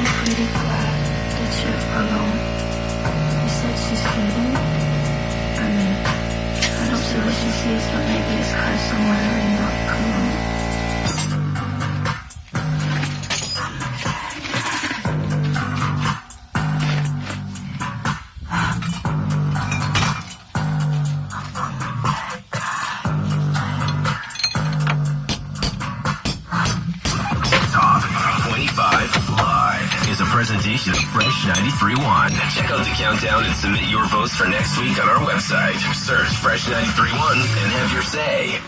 pretty glad that you're alone. You said she's fading. I mean, I don't see what she sees, but maybe it's 'cause I'm wearing your cologne. Presentation of Fresh 93.1. Check out the countdown and submit your votes for next week on our website. Search Fresh 93.1 and have your say.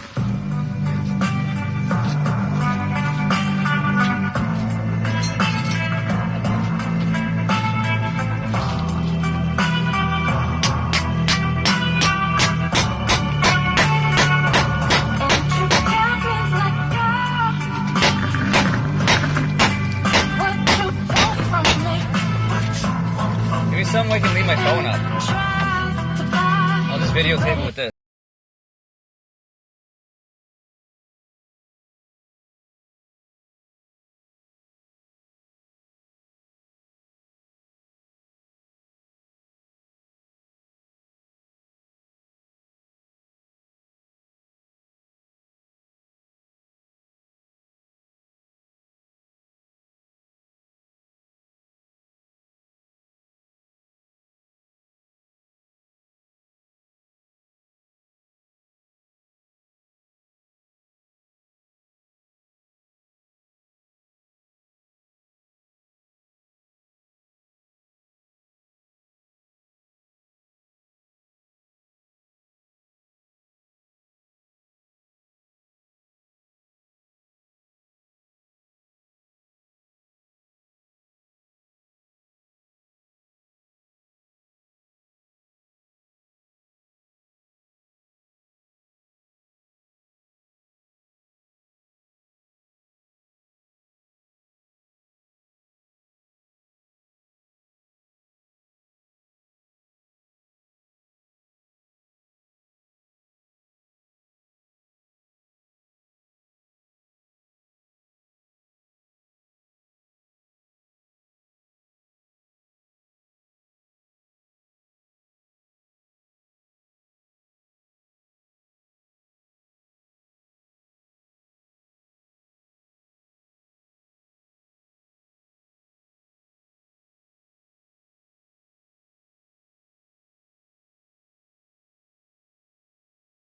Some way I can leave my phone up. I'll just videotape it with this.